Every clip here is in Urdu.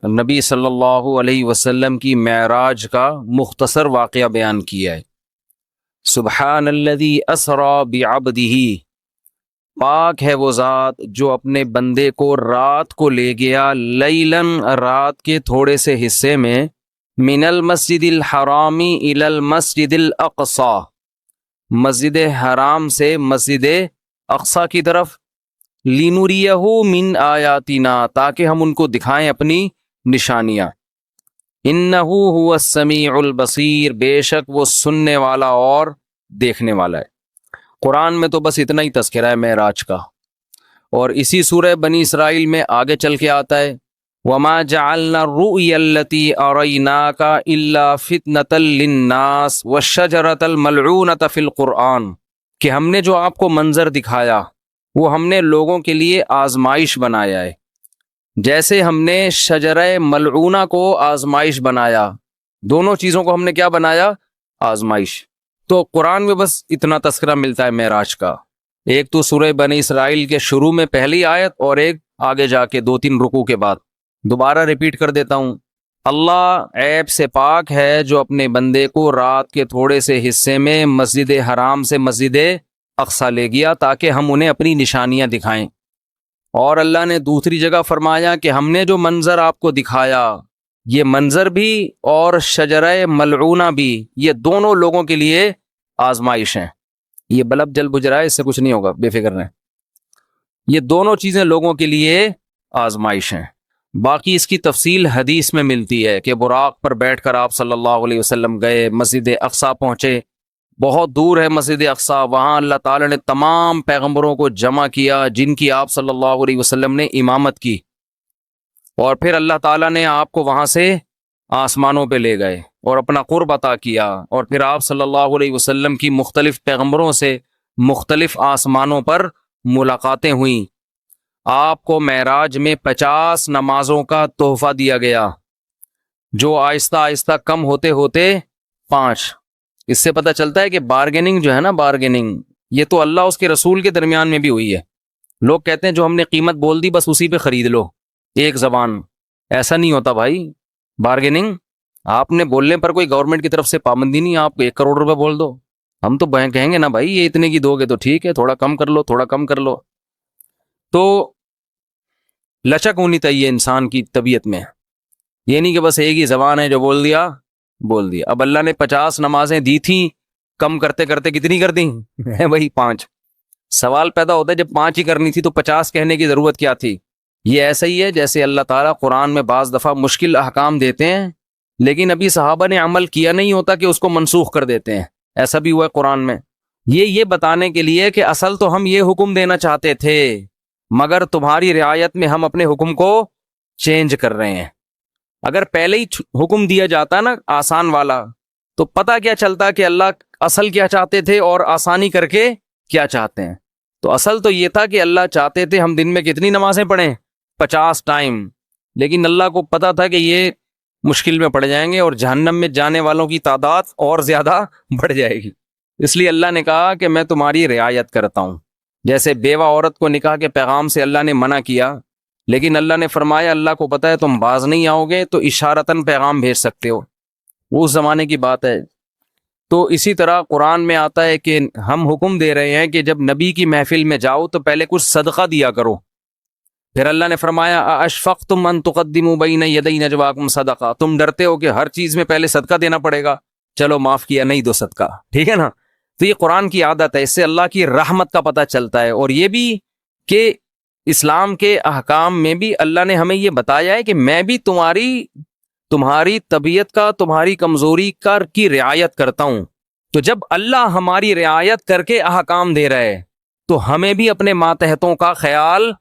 نبی صلی اللہ علیہ وسلم کی معراج کا مختصر واقعہ بیان کیا ہے۔ سبحان الذی اسری بعبدہ، پاک ہے وہ ذات جو اپنے بندے کو رات کو لے گیا، لیلاً رات کے تھوڑے سے حصے میں، من المسجد الحرام الی المسجد الاقصی، مسجد حرام سے مسجد اقصی کی طرف، لنریہ من آیاتنا، تاکہ ہم ان کو دکھائیں اپنی نشانیاں، انہ هو السمیع البصیر، بے شک وہ سننے والا اور دیکھنے والا ہے۔ قرآن میں تو بس اتنا ہی تذکرہ ہے معراج کا، اور اسی سورہ بنی اسرائیل میں آگے چل کے آتا ہے وَمَا جَعَلْنَا الرُّؤْيَا الَّتِي أَرَيْنَاكَ إِلَّا فِتْنَةً لِلنَّاسِ وَالشَّجَرَةَ الْمَلْعُونَةَ فِي الْقُرْآنِ، کہ ہم نے جو آپ کو منظر دکھایا وہ ہم نے لوگوں کے لیے آزمائش بنایا ہے، جیسے ہم نے شجرہ ملعونہ کو آزمائش بنایا، دونوں چیزوں کو ہم نے کیا بنایا؟ آزمائش۔ تو قرآن میں بس اتنا تذکرہ ملتا ہے معراج کا، ایک تو سورہ بنی اسرائیل کے شروع میں پہلی آیت، اور ایک آگے جا کے 2-3 رکوع کے بعد۔ دوبارہ ریپیٹ کر دیتا ہوں، اللہ عیب سے پاک ہے جو اپنے بندے کو رات کے تھوڑے سے حصے میں مسجد حرام سے مسجد اقصی لے گیا تاکہ ہم انہیں اپنی نشانیاں دکھائیں۔ اور اللہ نے دوسری جگہ فرمایا کہ ہم نے جو منظر آپ کو دکھایا، یہ منظر بھی اور شجرہ ملعونہ بھی، یہ دونوں لوگوں کے لیے آزمائش ہیں۔ یہ بلب جل بجھ رہا ہے، اس سے کچھ نہیں ہوگا، بے فکر رہیں۔ یہ دونوں چیزیں لوگوں کے لیے آزمائش ہیں۔ باقی اس کی تفصیل حدیث میں ملتی ہے کہ براق پر بیٹھ کر آپ صلی اللہ علیہ وسلم گئے، مسجد اقصی پہنچے، بہت دور ہے مسجد اقصی، وہاں اللہ تعالی نے تمام پیغمبروں کو جمع کیا جن کی آپ صلی اللہ علیہ وسلم نے امامت کی، اور پھر اللہ تعالیٰ نے آپ کو وہاں سے آسمانوں پہ لے گئے اور اپنا قرب عطا کیا، اور پھر آپ صلی اللہ علیہ وسلم کی مختلف پیغمبروں سے مختلف آسمانوں پر ملاقاتیں ہوئیں۔ آپ کو معراج میں 50 نمازوں کا تحفہ دیا گیا، جو آہستہ آہستہ کم ہوتے ہوتے 5۔ اس سے پتہ چلتا ہے کہ بارگیننگ جو ہے نا، بارگیننگ یہ تو اللہ اس کے رسول کے درمیان میں بھی ہوئی ہے۔ لوگ کہتے ہیں جو ہم نے قیمت بول دی بس اسی پہ خرید لو، ایک زبان، ایسا نہیں ہوتا بھائی۔ بارگیننگ آپ نے بولنے پر کوئی گورنمنٹ کی طرف سے پابندی نہیں، آپ 1 کروڑ روپے بول دو، ہم تو کہیں گے نا بھائی یہ اتنے کی دو گے تو ٹھیک ہے، تھوڑا کم کر لو، تھوڑا کم کر لو۔ تو لچک ہونی چاہیے انسان کی طبیعت میں، یہ نہیں کہ بس ایک ہی زبان ہے جو بول دیا بول دیا۔ اب اللہ نے 50 نمازیں دی تھیں، کم کرتے کرتے کتنی کر دیں؟ وہی 5۔ سوال پیدا ہوتا ہے جب 5 ہی کرنی تھی تو 50 کہنے کی ضرورت کیا تھی؟ یہ ایسا ہی ہے جیسے اللہ تعالیٰ قرآن میں بعض دفعہ مشکل احکام دیتے ہیں لیکن ابھی صحابہ نے عمل کیا نہیں ہوتا کہ اس کو منسوخ کر دیتے ہیں، ایسا بھی ہوا ہے قرآن میں۔ یہ بتانے کے لیے کہ اصل تو ہم یہ حکم دینا چاہتے تھے مگر تمہاری رعایت میں ہم اپنے حکم کو چینج کر رہے ہیں۔ اگر پہلے ہی حکم دیا جاتا نا آسان والا تو پتہ کیا چلتا کہ اللہ اصل کیا چاہتے تھے اور آسانی کر کے کیا چاہتے ہیں۔ تو اصل تو یہ تھا کہ اللہ چاہتے تھے ہم دن میں کتنی نمازیں پڑھیں؟ 50 ٹائم، لیکن اللہ کو پتہ تھا کہ یہ مشکل میں پڑ جائیں گے اور جہنم میں جانے والوں کی تعداد اور زیادہ بڑھ جائے گی، اس لیے اللہ نے کہا کہ میں تمہاری رعایت کرتا ہوں۔ جیسے بیوہ عورت کو نکاح کے پیغام سے اللہ نے منع کیا، لیکن اللہ نے فرمایا اللہ کو پتہ ہے تم باز نہیں آؤ گے تو اشارتاً پیغام بھیج سکتے ہو، وہ اس زمانے کی بات ہے۔ تو اسی طرح قرآن میں آتا ہے کہ ہم حکم دے رہے ہیں کہ جب نبی کی محفل میں جاؤ تو پہلے کچھ صدقہ دیا کرو۔ پھر اللہ نے فرمایا اشفقتم ان تقدموا بین یدی نجواکم صدقہ، تم ڈرتے ہو کہ ہر چیز میں پہلے صدقہ دینا پڑے گا، چلو معاف کیا، نہیں دو صدقہ، ٹھیک ہے نا۔ تو یہ قرآن کی عادت ہے، اس سے اللہ کی رحمت کا پتہ چلتا ہے، اور یہ بھی کہ اسلام کے احکام میں بھی اللہ نے ہمیں یہ بتایا ہے کہ میں بھی تمہاری طبیعت کا، تمہاری کمزوری کی رعایت کرتا ہوں۔ تو جب اللہ ہماری رعایت کر کے احکام دے رہا ہے تو ہمیں بھی اپنے ماتحتوں کا خیال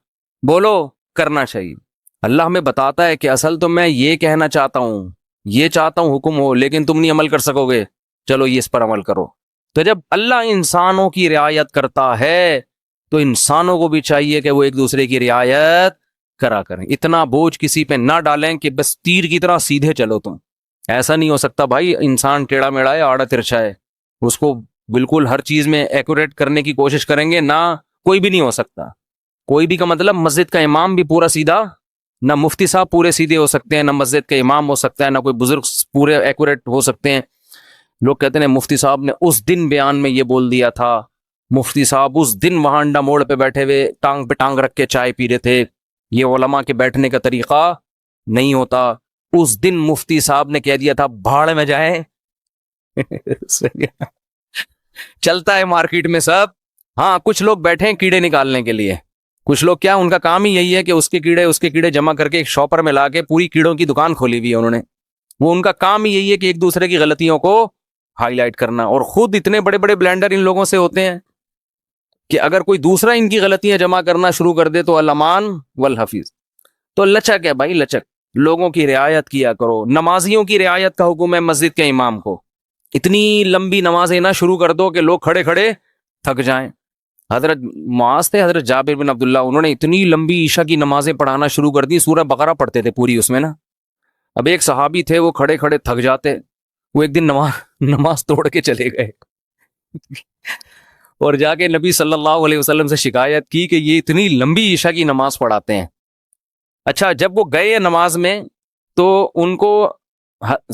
بولو کرنا چاہیے۔ اللہ ہمیں بتاتا ہے کہ اصل تو میں یہ کہنا چاہتا ہوں، یہ چاہتا ہوں حکم ہو، لیکن تم نہیں عمل کر سکو گے، چلو یہ اس پر عمل کرو۔ تو جب اللہ انسانوں کی رعایت کرتا ہے تو انسانوں کو بھی چاہیے کہ وہ ایک دوسرے کی رعایت کرا کریں، اتنا بوجھ کسی پہ نہ ڈالیں کہ بس تیر کی طرح سیدھے چلو تم۔ ایسا نہیں ہو سکتا بھائی، انسان ٹیڑھا میڑھا ہے، آڑا ترچھا ہے، اس کو بالکل ہر چیز میں ایکوریٹ کرنے کی کوشش کریں گے، نہ کوئی بھی نہیں ہو سکتا۔ کوئی بھی کا مطلب مسجد کا امام بھی پورا سیدھا نہ مفتی صاحب پورے سیدھے ہو سکتے ہیں، نہ مسجد کا امام ہو سکتا ہے، نہ کوئی بزرگ پورے ایکوریٹ ہو سکتے ہیں۔ لوگ کہتے ہیں مفتی صاحب نے اس دن بیان میں یہ بول دیا تھا، مفتی صاحب اس دن وہاں انڈا موڑ پہ بیٹھے ہوئے ٹانگ پہ ٹانگ رکھ کے چائے پی رہے تھے۔ یہ علماء کے بیٹھنے کا طریقہ نہیں ہوتا۔ اس دن مفتی صاحب نے کہہ دیا تھا بھاڑ میں جائیں۔ چلتا ہے مارکیٹ میں سب۔ ہاں کچھ لوگ بیٹھے ہیں کیڑے نکالنے کے لیے، کچھ لوگ کیا ان کا کام ہی یہی ہے کہ اس کے کیڑے جمع کر کے ایک شاپر میں لا کے پوری کیڑوں کی دکان کھولی ہوئی ہے انہوں نے۔ وہ ان کا کام ہی یہی ہے کہ ایک دوسرے کی غلطیوں کو ہائی لائٹ کرنا، اور خود اتنے بڑے بڑے بلینڈر ان لوگوں سے ہوتے ہیں کہ اگر کوئی دوسرا ان کی غلطیاں جمع کرنا شروع کر دے تو الامان والحفیظ۔ تو لچک ہے بھائی، لچک، لوگوں کی رعایت کیا کرو۔ نمازیوں کی رعایت کا حکم ہے مسجد کے امام کو۔ اتنی لمبی نمازیں نہ شروع کر دو کہ لوگ کھڑے کھڑے تھک جائیں۔ حضرت معاذ تھے، حضرت جابر بن عبداللہ، انہوں نے اتنی لمبی عشاء کی نمازیں پڑھانا شروع کر دی، سورہ بقرہ پڑھتے تھے پوری اس میں نا۔ اب ایک صحابی تھے، وہ کھڑے کھڑے تھک جاتے، وہ ایک دن نماز توڑ کے چلے گئے اور جا کے نبی صلی اللہ علیہ وسلم سے شکایت کی کہ یہ اتنی لمبی عشاء کی نماز پڑھاتے ہیں۔ اچھا جب وہ گئے نماز میں تو ان کو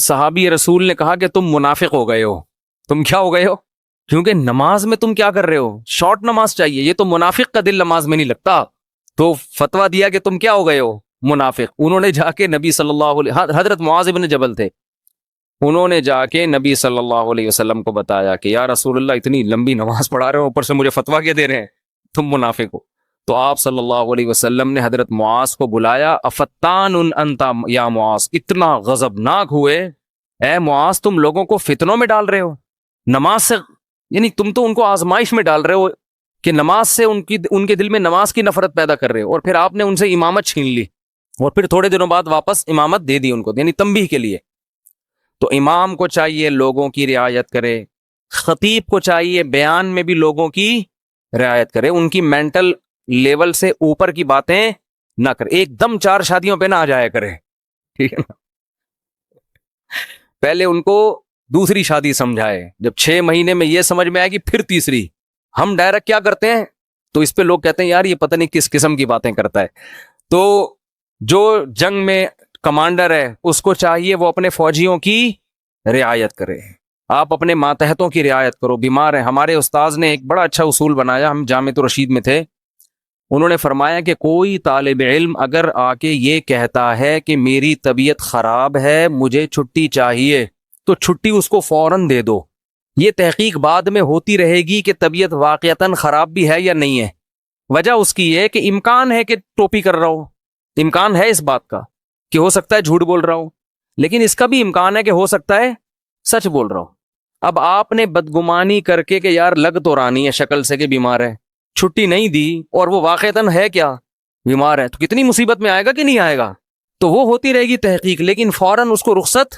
صحابی رسول نے کہا کہ تم منافق ہو گئے ہو۔ تم کیا ہو گئے ہو؟ کیونکہ نماز میں تم کیا کر رہے ہو؟ شارٹ نماز چاہیے، یہ تو منافق کا دل نماز میں نہیں لگتا۔ تو فتویٰ دیا کہ تم کیا ہو گئے ہو؟ منافق۔ انہوں نے جا کے نبی صلی اللہ علیہ، حضرت معاذ بن جبل تھے، انہوں نے جا کے نبی صلی اللہ علیہ وسلم کو بتایا کہ یا رسول اللہ اتنی لمبی نماز پڑھا رہے ہو، اوپر سے مجھے فتویٰ کیا دے رہے ہیں، تم منافق ہو۔ تو آپ صلی اللہ علیہ وسلم نے حضرت معاذ کو بلایا، افتان انت یا معاذ، اتنا غضبناک ہوئے، اے معاذ تم لوگوں کو فتنوں میں ڈال رہے ہو نماز سے، یعنی تم تو ان کو آزمائش میں ڈال رہے ہو کہ نماز سے ان کے دل میں نماز کی نفرت پیدا کر رہے ہو، اور پھر آپ نے ان سے امامت چھین لی اور پھر تھوڑے دنوں بعد واپس امامت دے دی ان کو، یعنی تنبیہ کے لیے۔ تو امام کو چاہیے لوگوں کی رعایت کرے، خطیب کو چاہیے بیان میں بھی لوگوں کی رعایت کرے، ان کی مینٹل لیول سے اوپر کی باتیں نہ کرے، ایک دم 4 شادیوں پہ نہ آ جایا کرے، ٹھیک ہے نا؟ پہلے ان کو دوسری شادی سمجھائے، جب 6 مہینے میں یہ سمجھ میں آئے گی پھر تیسری۔ ہم ڈائریکٹ کیا کرتے ہیں؟ تو اس پہ لوگ کہتے ہیں یار یہ پتہ نہیں کس قسم کی باتیں کرتا ہے۔ تو جو جنگ میں کمانڈر ہے اس کو چاہیے وہ اپنے فوجیوں کی رعایت کرے، آپ اپنے ماتحتوں کی رعایت کرو۔ بیمار ہیں، ہمارے استاذ نے ایک بڑا اچھا اصول بنایا، ہم جامعۃ الرشید میں تھے، انہوں نے فرمایا کہ کوئی طالب علم اگر آ کے یہ کہتا ہے کہ میری طبیعت خراب ہے، مجھے چھٹی چاہیے، تو چھٹی اس کو فوراً دے دو۔ یہ تحقیق بعد میں ہوتی رہے گی کہ طبیعت واقعتاً خراب بھی ہے یا نہیں ہے۔ وجہ اس کی ہے کہ امکان ہے کہ ٹوپی کر رہا ہو، امکان ہے اس بات کا کہ ہو سکتا ہے جھوٹ بول رہا ہوں، لیکن اس کا بھی امکان ہے کہ ہو سکتا ہے سچ بول رہا ہوں۔ اب آپ نے بدگمانی کر کے کہ یار لگ تو رانی ہے شکل سے کہ بیمار ہے، چھٹی نہیں دی، اور وہ واقعتاً ہے کیا بیمار ہے، تو کتنی مصیبت میں آئے گا کہ نہیں آئے گا؟ تو وہ ہوتی رہے گی تحقیق، لیکن فوراً اس کو رخصت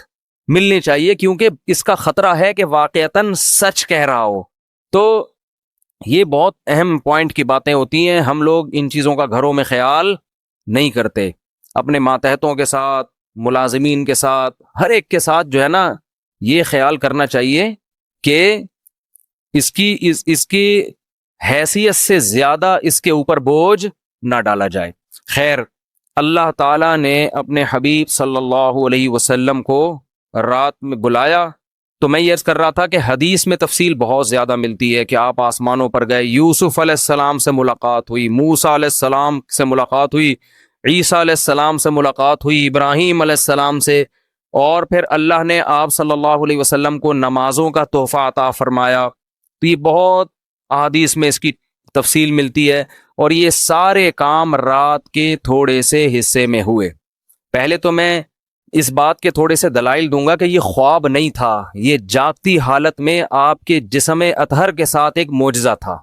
ملنی چاہیے، کیونکہ اس کا خطرہ ہے کہ واقعتاً سچ کہہ رہا ہو۔ تو یہ بہت اہم پوائنٹ کی باتیں ہوتی ہیں، ہم لوگ ان چیزوں کا گھروں میں خیال نہیں کرتے۔ اپنے ماتحتوں کے ساتھ، ملازمین کے ساتھ، ہر ایک کے ساتھ جو ہے نا یہ خیال کرنا چاہیے کہ اس کی حیثیت سے زیادہ اس کے اوپر بوجھ نہ ڈالا جائے۔ خیر، اللہ تعالیٰ نے اپنے حبیب صلی اللہ علیہ وسلم کو رات میں بلایا، تو میں یہ عرض کر رہا تھا کہ حدیث میں تفصیل بہت زیادہ ملتی ہے کہ آپ آسمانوں پر گئے، یوسف علیہ السلام سے ملاقات ہوئی، موسیٰ علیہ السلام سے ملاقات ہوئی، عیسیٰ علیہ السلام سے ملاقات ہوئی، ابراہیم علیہ السلام سے، اور پھر اللہ نے آپ صلی اللہ علیہ وسلم کو نمازوں کا تحفہ عطا فرمایا۔ تو یہ بہت احادیث میں اس کی تفصیل ملتی ہے، اور یہ سارے کام رات کے تھوڑے سے حصے میں ہوئے۔ پہلے تو میں اس بات کے تھوڑے سے دلائل دوں گا کہ یہ خواب نہیں تھا، یہ جاگتی حالت میں آپ کے جسم اطہر کے ساتھ ایک معجزہ تھا۔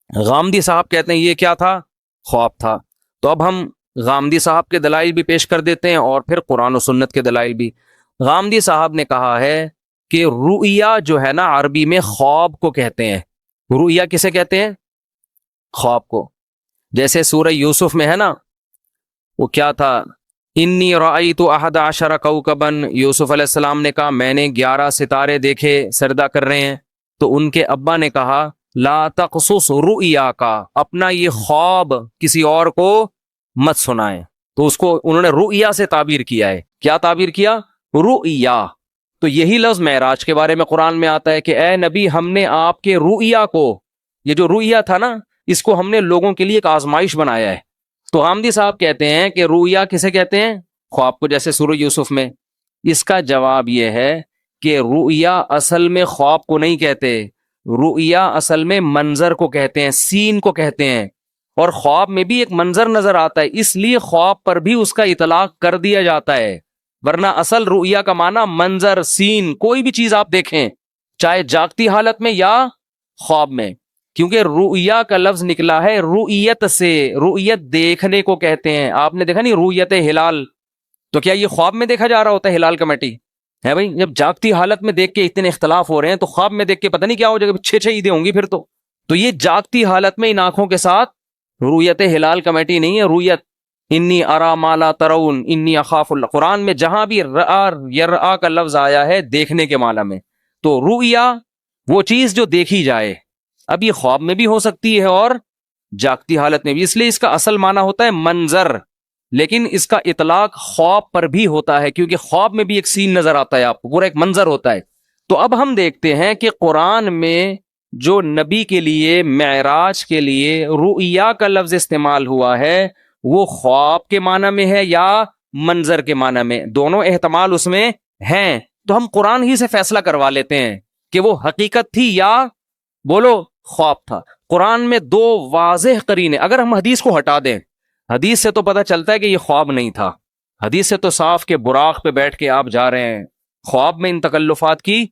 غامدی صاحب کہتے ہیں یہ کیا تھا؟ خواب تھا۔ تو اب ہم غامدی صاحب کے دلائل بھی پیش کر دیتے ہیں اور پھر قرآن و سنت کے دلائل بھی۔ غامدی صاحب نے کہا ہے کہ رؤیا جو ہے نا عربی میں خواب کو کہتے ہیں۔ رؤیا کسے کہتے ہیں؟ خواب کو۔ جیسے سورہ یوسف میں ہے نا، وہ کیا تھا، انی رأیت 11 کوکبا، یوسف علیہ السلام نے کہا میں نے 11 ستارے دیکھے سجدہ کر رہے ہیں، تو ان کے ابا نے کہا لا تقصص رؤیا کا، اپنا یہ خواب کسی اور کو مت سنائیں۔ تو اس کو انہوں نے رؤیا سے تعبیر کیا ہے. کیا تعبیر کیا؟ رؤیا. تو یہی لفظ معراج کے بارے میں قرآن میں آتا ہے کہ اے نبی ہم نے آپ کے رؤیا کو، یہ جو رؤیا تھا نا، اس کو ہم نے لوگوں کے لیے ایک آزمائش بنایا ہے. تو حامدی صاحب کہتے ہیں کہ رؤیا کسے کہتے ہیں؟ خواب کو، جیسے سورہ یوسف میں. اس کا جواب یہ ہے کہ رؤیا اصل میں خواب کو نہیں کہتے، رؤیا اصل میں منظر کو کہتے ہیں، سین کو کہتے ہیں. اور خواب میں بھی ایک منظر نظر آتا ہے، اس لیے خواب پر بھی اس کا اطلاق کر دیا جاتا ہے. ورنہ اصل رؤیا کا معنی منظر، سین، کوئی بھی چیز آپ دیکھیں، چاہے جاگتی حالت میں یا خواب میں. کیونکہ رؤیا کا لفظ نکلا ہے رؤیت سے، رؤیت دیکھنے کو کہتے ہیں. آپ نے دیکھا نہیں رؤیت ہلال؟ تو کیا یہ خواب میں دیکھا جا رہا ہوتا ہے ہلال کمیٹی ہے بھائی؟ جب جاگتی حالت میں دیکھ کے اتنے اختلاف ہو رہے ہیں تو خواب میں دیکھ کے پتہ نہیں کیا ہو جائے گا، 6 عیدیں ہوں گی پھر تو یہ جاگتی حالت میں ان آنکھوں کے ساتھ رؤیت ہلال کمیٹی نہیں ہے. رؤیت انی ارا ما لا ترون انی اخاف اللہ، قرآن میں جہاں بھی رآ یرآ کا لفظ آیا ہے دیکھنے کے معنی میں، تو رؤیا وہ چیز جو دیکھی جائے. اب یہ خواب میں بھی ہو سکتی ہے اور جاگتی حالت میں بھی، اس لیے اس کا اصل معنی ہوتا ہے منظر، لیکن اس کا اطلاق خواب پر بھی ہوتا ہے کیونکہ خواب میں بھی ایک سین نظر آتا ہے آپ کو، پورا ایک منظر ہوتا ہے. تو اب ہم دیکھتے ہیں کہ قرآن میں جو نبی کے لیے معراج کے لیے رؤیا کا لفظ استعمال ہوا ہے وہ خواب کے معنی میں ہے یا منظر کے معنی میں، دونوں احتمال اس میں ہیں. تو ہم قرآن ہی سے فیصلہ کروا لیتے ہیں کہ وہ حقیقت تھی یا بولو خواب تھا. قرآن میں 2 واضح قرینے، اگر ہم حدیث کو ہٹا دیں، حدیث سے تو پتہ چلتا ہے کہ یہ خواب نہیں تھا، حدیث سے تو صاف کہ براق پہ بیٹھ کے آپ جا رہے ہیں، خواب میں ان تکلفات کی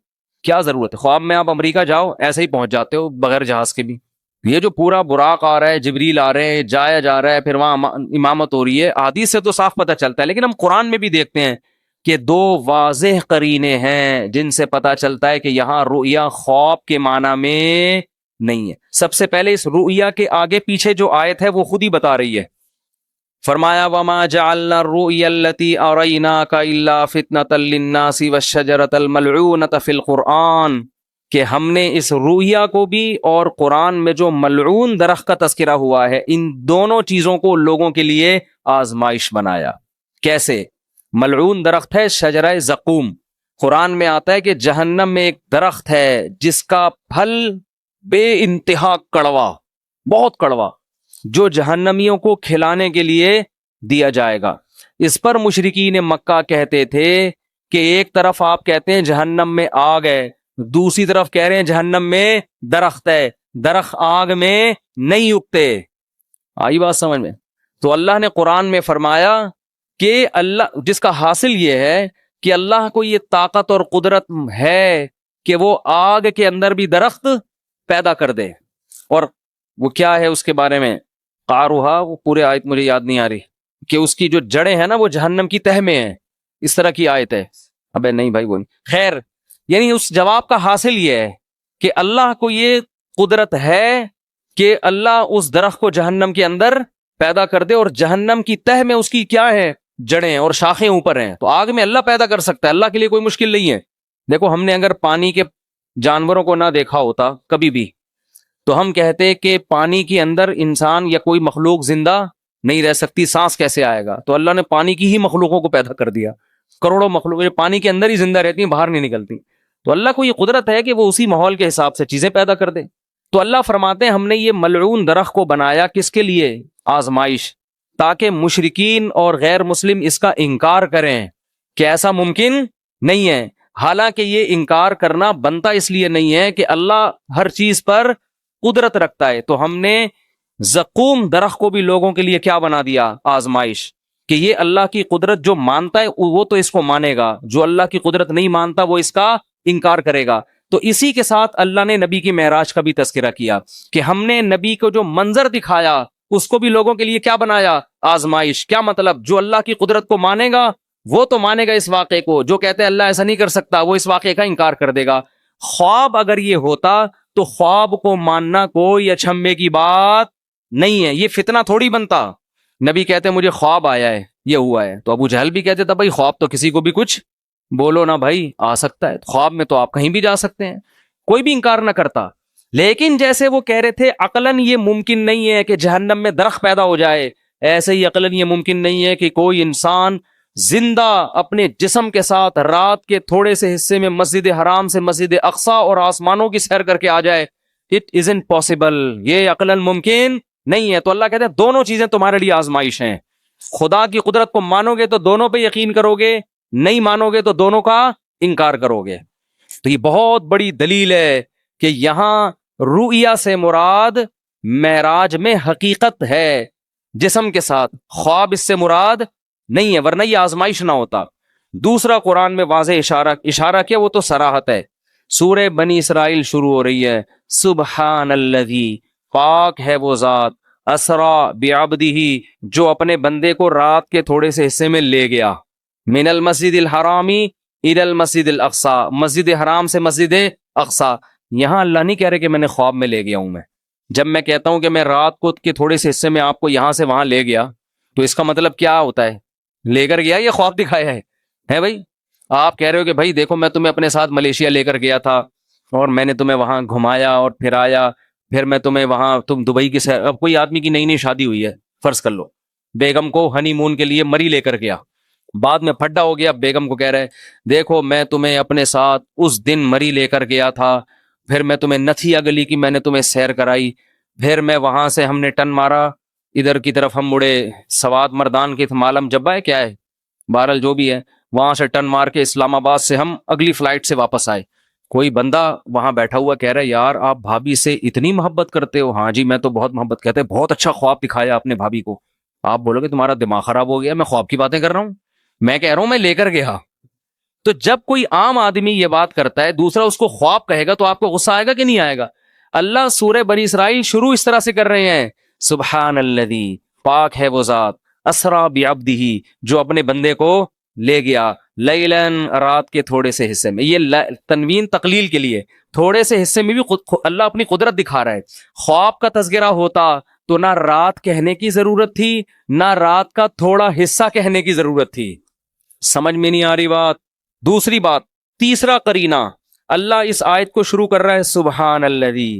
کیا ضرورت ہے؟ خواب میں آپ امریکہ جاؤ ایسے ہی پہنچ جاتے ہو بغیر جہاز کے بھی. یہ جو پورا براق آ رہا ہے، جبریل آ رہے ہیں، جایا جا رہا ہے، پھر وہاں امامت ہو رہی ہے، حدیث سے تو صاف پتہ چلتا ہے. لیکن ہم قرآن میں بھی دیکھتے ہیں کہ 2 واضح قرینے ہیں جن سے پتہ چلتا ہے کہ یہاں رؤیا خواب کے معنی میں نہیں ہے. سب سے پہلے اس رؤیا کے آگے پیچھے جو آیت ہے وہ خود ہی بتا رہی ہے. فرمایا وما جعلنا الرؤيا التي اريناك الا فتنة للناس والشجرة الملعونة في القرآن، کہ ہم نے اس رؤیا کو بھی اور قرآن میں جو ملعون درخت کا تذکرہ ہوا ہے ان دونوں چیزوں کو لوگوں کے لیے آزمائش بنایا. کیسے؟ ملعون درخت ہے شجرہ زقوم، قرآن میں آتا ہے کہ جہنم میں ایک درخت ہے جس کا پھل بے انتہا کڑوا، بہت کڑوا، جو جہنمیوں کو کھلانے کے لیے دیا جائے گا. اس پر مشرکین مکہ کہتے تھے کہ ایک طرف آپ کہتے ہیں جہنم میں آگ ہے، دوسری طرف کہہ رہے ہیں جہنم میں درخت ہے، درخت آگ میں نہیں اگتے. آئی بات سمجھ میں؟ تو اللہ نے قرآن میں فرمایا کہ اللہ، جس کا حاصل یہ ہے کہ اللہ کو یہ طاقت اور قدرت ہے کہ وہ آگ کے اندر بھی درخت پیدا کر دے. اور وہ کیا ہے اس کے بارے میں قاروہا، وہ پورے آیت مجھے یاد نہیں آ رہی، کہ اس کی جو جڑیں ہیں نا وہ جہنم کی تہ میں ہیں، اس طرح کی آیت ہے. ابے نہیں بھائی وہ نہیں. خیر، یعنی اس جواب کا حاصل یہ ہے کہ اللہ کو یہ قدرت ہے کہ اللہ اس درخت کو جہنم کے اندر پیدا کر دے، اور جہنم کی تہ میں اس کی کیا ہے؟ جڑیں اور شاخیں اوپر ہیں. تو آگ میں اللہ پیدا کر سکتا ہے، اللہ کے لیے کوئی مشکل نہیں ہے. دیکھو ہم نے اگر پانی کے جانوروں کو نہ دیکھا ہوتا کبھی بھی تو ہم کہتے کہ پانی کے اندر انسان یا کوئی مخلوق زندہ نہیں رہ سکتی، سانس کیسے آئے گا؟ تو اللہ نے پانی کی ہی مخلوقوں کو پیدا کر دیا، کروڑوں مخلوق جو پانی کے اندر ہی زندہ رہتی ہیں، باہر نہیں نکلتی. تو اللہ کو یہ قدرت ہے کہ وہ اسی ماحول کے حساب سے چیزیں پیدا کر دے. تو اللہ فرماتے ہیں ہم نے یہ ملعون درخت کو بنایا کس کے لیے؟ آزمائش، تاکہ مشرکین اور غیر مسلم اس کا انکار کریں کہ ایسا ممکن نہیں ہے. حالانکہ یہ انکار کرنا بنتا اس لیے نہیں ہے کہ اللہ ہر چیز پر قدرت رکھتا ہے. تو ہم نے زقوم درخت کو بھی لوگوں کے لیے کیا بنا دیا؟ آزمائش، کہ یہ اللہ کی قدرت جو مانتا ہے وہ تو اس کو مانے گا، جو اللہ کی قدرت نہیں مانتا وہ اس کا انکار کرے گا. تو اسی کے ساتھ اللہ نے نبی کی معراج کا بھی تذکرہ کیا کہ ہم نے نبی کو جو منظر دکھایا اس کو بھی لوگوں کے لیے کیا بنایا؟ آزمائش. کیا مطلب؟ جو اللہ کی قدرت کو مانے گا وہ تو مانے گا اس واقعے کو، جو کہتے ہیں اللہ ایسا نہیں کر سکتا وہ اس واقعے کا انکار کر دے گا. خواب اگر یہ ہوتا تو خواب کو ماننا کوئی اچھمبے کی بات نہیں ہے، یہ فتنہ تھوڑی بنتا. نبی کہتے ہیں مجھے خواب آیا ہے، یہ ہوا ہے، تو ابو جہل بھی کہتے تھا بھائی خواب تو کسی کو بھی کچھ بولو نا بھائی آ سکتا ہے، خواب میں تو آپ کہیں بھی جا سکتے ہیں، کوئی بھی انکار نہ کرتا. لیکن جیسے وہ کہہ رہے تھے عقلاً یہ ممکن نہیں ہے کہ جہنم میں درخت پیدا ہو جائے، ایسے ہی عقلاً یہ ممکن نہیں ہے کہ کوئی انسان زندہ اپنے جسم کے ساتھ رات کے تھوڑے سے حصے میں مسجد حرام سے مسجد اقصی اور آسمانوں کی سیر کر کے آ جائے. اٹ ازنٹ پاسبل، یہ عقلاً ممکن نہیں ہے. تو اللہ کہتے ہیں دونوں چیزیں تمہارے لیے آزمائش ہیں. خدا کی قدرت کو مانو گے تو دونوں پہ یقین کرو گے، نہیں مانو گے تو دونوں کا انکار کرو گے. تو یہ بہت بڑی دلیل ہے کہ یہاں رؤیا سے مراد معراج میں حقیقت ہے جسم کے ساتھ، خواب اس سے مراد نہیں ہے، ورنہ یہ آزمائش نہ ہوتا. دوسرا قرآن میں واضح اشارہ کیا، وہ تو صراحت ہے. سورہ بنی اسرائیل شروع ہو رہی ہے، سبحان الذی، پاک ہے وہ ذات، اسرا بعبدہ، جو اپنے بندے کو رات کے تھوڑے سے حصے میں لے گیا، من المسجد الحرامی الی المسجد الاقصی، مسجد حرام سے مسجد اقصی. یہاں اللہ نہیں کہہ رہے کہ میں نے خواب میں لے گیا ہوں. میں جب میں کہتا ہوں کہ میں رات کو کے تھوڑے سے حصے میں آپ کو یہاں سے وہاں لے گیا، تو اس کا مطلب کیا ہوتا ہے؟ لے کر گیا یا خواب دکھایا ہے بھائی؟ آپ کہہ رہے ہو کہ بھائی دیکھو میں تمہیں اپنے ساتھ ملیشیا لے کر گیا تھا اور میں نے تمہیں وہاں گھمایا اور پھرایا، پھر میں تمہیں وہاں، تم دبئی کی سیر. اب کوئی آدمی کی نئی نئی شادی ہوئی ہے، فرض کر لو، بیگم کو ہنی مون کے لیے مری لے کر گیا، بعد میں پھڈا ہو گیا، بیگم کو کہہ رہے دیکھو میں تمہیں اپنے ساتھ اس دن مری لے کر گیا تھا، پھر میں تمہیں نتھیا گلی کی میں نے تمہیں سیر کرائی، پھر میں وہاں سے ہم نے ٹن مارا ادھر کی طرف، ہم مڑے سوات مردان کی معلم جبا ہے کیا ہے، بہرحال جو بھی ہے، وہاں سے ٹن مار کے اسلام آباد سے ہم اگلی فلائٹ سے واپس آئے. کوئی بندہ وہاں بیٹھا ہوا کہہ رہا ہے یار آپ بھابھی سے اتنی محبت کرتے ہو؟ ہاں جی میں تو بہت محبت. کہتے ہیں بہت اچھا خواب دکھایا اپنے بھابھی کو. آپ بولو گے تمہارا دماغ خراب ہو گیا، میں خواب کی باتیں کر رہا ہوں، میں کہہ رہا ہوں میں لے کر گیا. تو جب کوئی عام آدمی یہ بات کرتا ہے، دوسرا اس کو خواب کہے گا، تو آپ کو غصہ آئے گا کہ نہیں آئے گا؟ اللہ سورہ بنی اسرائیل شروع اس طرح سے کر رہے ہیں، سبحان الذی، پاک ہے وہ ذات، اسرا بعبدہ، جو اپنے بندے کو لے گیا، لیلن، رات کے تھوڑے سے حصے میں. یہ تنوین تقلیل کے لیے، تھوڑے سے حصے میں بھی اللہ اپنی قدرت دکھا رہا ہے. خواب کا تذکرہ ہوتا تو نہ رات کہنے کی ضرورت تھی، نہ رات کا تھوڑا حصہ کہنے کی ضرورت تھی. سمجھ میں نہیں آ رہی بات؟ دوسری بات، تیسرا قرینہ، اللہ اس آیت کو شروع کر رہا ہے سبحان الذی،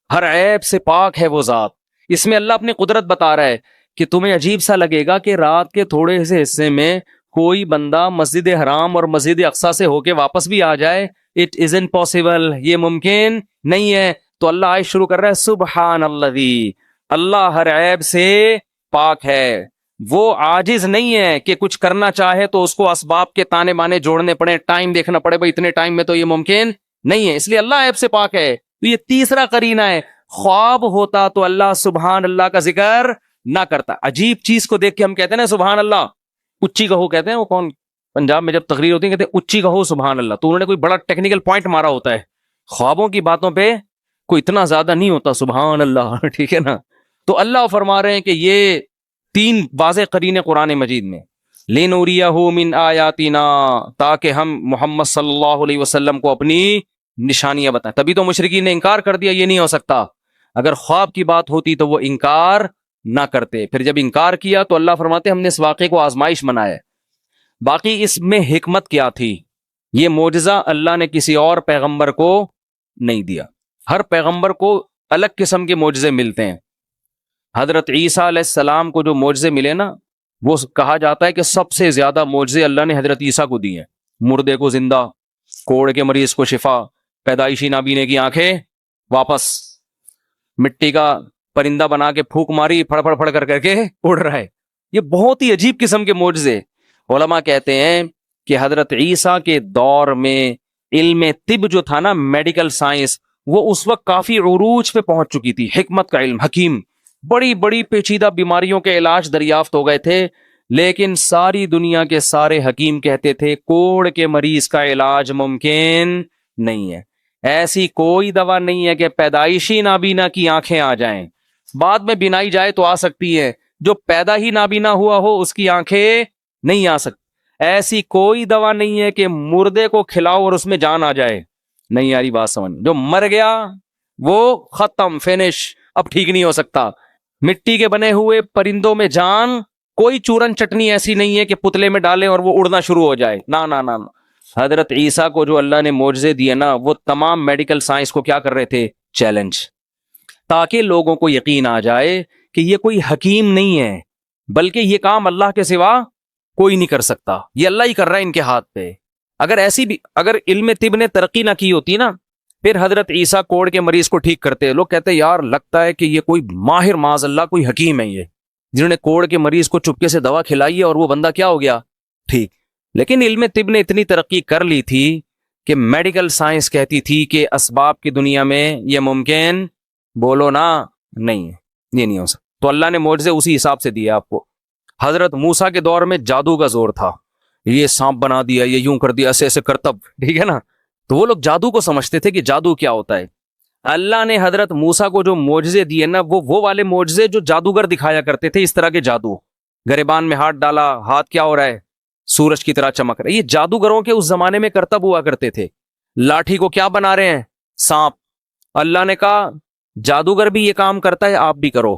ہر عیب سے پاک ہے وہ ذات. اس میں اللہ اپنی قدرت بتا رہا ہے کہ تمہیں عجیب سا لگے گا کہ رات کے تھوڑے سے حصے میں کوئی بندہ مسجد حرام اور مسجد اقصی سے ہو کے واپس بھی آ جائے. اٹ ازنٹ پاسبل، یہ ممکن نہیں ہے. تو اللہ آیت شروع کر رہا ہے سبحان الذی، اللہ ہر عیب سے پاک ہے، وہ عاجز نہیں ہے کہ کچھ کرنا چاہے تو اس کو اسباب کے تانے بانے جوڑنے پڑے، ٹائم دیکھنا پڑے، بھائی اتنے ٹائم میں تو یہ ممکن نہیں ہے، اس لیے اللہ عیب سے پاک ہے. تو یہ تیسرا قرینہ ہے. خواب ہوتا تو اللہ سبحان اللہ کا ذکر نہ کرتا. عجیب چیز کو دیکھ کے ہم کہتے ہیں نا سبحان اللہ، اچھی کہو کہتے ہیں، وہ کون پنجاب میں جب تقریر ہوتی ہے کہتے ہیں اچھی کہو سبحان اللہ. تو انہوں نے کوئی بڑا ٹیکنیکل پوائنٹ مارا ہوتا ہے. خوابوں کی باتوں پہ کوئی اتنا زیادہ نہیں ہوتا سبحان اللہ، ٹھیک ہے نا. تو اللہ فرما رہے ہیں کہ یہ تین واضح قرینے قرآن مجید میں، لِنُرِيَهُ مِنْ آیَاتِنَا، تاکہ ہم محمد صلی اللہ علیہ وسلم کو اپنی نشانیاں بتائیں. تبھی تو مشرکین نے انکار کر دیا، یہ نہیں ہو سکتا. اگر خواب کی بات ہوتی تو وہ انکار نہ کرتے. پھر جب انکار کیا تو اللہ فرماتے ہم نے اس واقعے کو آزمائش بنایا. باقی اس میں حکمت کیا تھی؟ یہ معجزہ اللہ نے کسی اور پیغمبر کو نہیں دیا. ہر پیغمبر کو الگ قسم کے معجزے ملتے ہیں. حضرت عیسیٰ علیہ السلام کو جو معجزے ملے نا، وہ کہا جاتا ہے کہ سب سے زیادہ معجزے اللہ نے حضرت عیسیٰ کو دیے ہیں. مردے کو زندہ، کوڑ کے مریض کو شفا، پیدائشی نابینے کی آنکھیں واپس، مٹی کا پرندہ بنا کے پھونک ماری، پھڑ پھڑ پھڑ کر کے اڑ رہا ہے. یہ بہت ہی عجیب قسم کے معجزے. علماء کہتے ہیں کہ حضرت عیسیٰ کے دور میں علم طب جو تھا نا، میڈیکل سائنس، وہ اس وقت کافی عروج پہ پہنچ چکی تھی. حکمت کا علم، حکیم، بڑی بڑی پیچیدہ بیماریوں کے علاج دریافت ہو گئے تھے. لیکن ساری دنیا کے سارے حکیم کہتے تھے کوڑ کے مریض کا علاج ممکن نہیں ہے. ایسی کوئی دوا نہیں ہے کہ پیدائشی نابینا کی آنکھیں آ جائیں، بعد میں بینائی جائے تو آ سکتی ہے. جو پیدا ہی نابینا ہوا ہو اس کی آنکھیں نہیں آ سکتی. ایسی کوئی دوا نہیں ہے کہ مردے کو کھلاؤ اور اس میں جان آ جائے. نہیں آ رہی بات سمجھ؟ جو مر گیا وہ ختم، فینش، اب ٹھیک نہیں ہو سکتا. مٹی کے بنے ہوئے پرندوں میں جان، کوئی چورن چٹنی ایسی نہیں ہے کہ پتلے میں ڈالیں اور وہ اڑنا شروع ہو جائے. نہ نہ نہ. حضرت عیسیٰ کو جو اللہ نے معجزے دیے نا، وہ تمام میڈیکل سائنس کو کیا کر رہے تھے؟ چیلنج. تاکہ لوگوں کو یقین آ جائے کہ یہ کوئی حکیم نہیں ہے، بلکہ یہ کام اللہ کے سوا کوئی نہیں کر سکتا، یہ اللہ ہی کر رہا ہے ان کے ہاتھ پہ۔ اگر علم طب نے ترقی نہ کی ہوتی نا، پھر حضرت عیسیٰ کوڑ کے مریض کو ٹھیک کرتے، لوگ کہتے یار لگتا ہے کہ یہ کوئی ماہر، معاذ اللہ کوئی حکیم ہے یہ، جنہوں نے کوڑ کے مریض کو چپکے سے دوا کھلائی ہے اور وہ بندہ کیا ہو گیا، ٹھیک۔ لیکن علم طب نے اتنی ترقی کر لی تھی کہ میڈیکل سائنس کہتی تھی کہ اسباب کی دنیا میں یہ ممکن، بولو نا، نہیں ہے، یہ نہیں ہو سکتا۔ تو اللہ نے معجزے اسی حساب سے دیے آپ کو۔ حضرت موسیٰ کے دور میں جادو کا زور تھا، یہ سانپ بنا دیا، یہ یوں کر دیا، ایسے ایسے کرتب، ٹھیک ہے نا، تو وہ لوگ جادو کو سمجھتے تھے کہ جادو کیا ہوتا ہے۔ اللہ نے حضرت موسیٰ کو جو معجزے دیے نا، وہ والے معجزے جو جادوگر دکھایا کرتے تھے، اس طرح کے جادو، گریبان میں ہاتھ ڈالا، ہاتھ کیا ہو رہا ہے، سورج کی طرح چمک رہا ہے، یہ جادوگروں کے اس زمانے میں کرتب ہوا کرتے تھے۔ لاٹھی کو کیا بنا رہے ہیں، سانپ۔ اللہ نے کہا جادوگر بھی یہ کام کرتا ہے، آپ بھی کرو،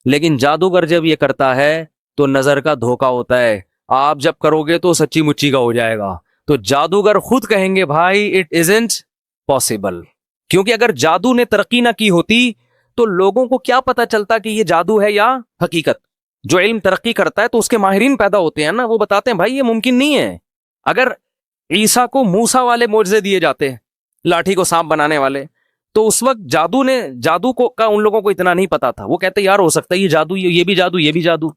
لیکن جادوگر جب یہ کرتا ہے تو نظر کا دھوکہ ہوتا ہے، آپ جب کرو گے تو سچی مچی کا ہو جائے گا۔ تو جادوگر خود کہیں گے بھائی اٹ ازنٹ پاسبل، کیونکہ اگر جادو نے ترقی نہ کی ہوتی تو لوگوں کو کیا پتا چلتا کہ یہ جادو ہے یا حقیقت۔ جو علم ترقی کرتا ہے تو اس کے ماہرین پیدا ہوتے ہیں نا، وہ بتاتے ہیں بھائی یہ ممکن نہیں ہے۔ اگر عیسیٰ کو موسیٰ والے معجزے دیے جاتے، لاٹھی کو سانپ بنانے والے، تو اس وقت جادو کا ان لوگوں کو اتنا نہیں پتا تھا، وہ کہتے یار ہو سکتا ہے یہ جادو، یہ بھی جادو، یہ بھی جادو۔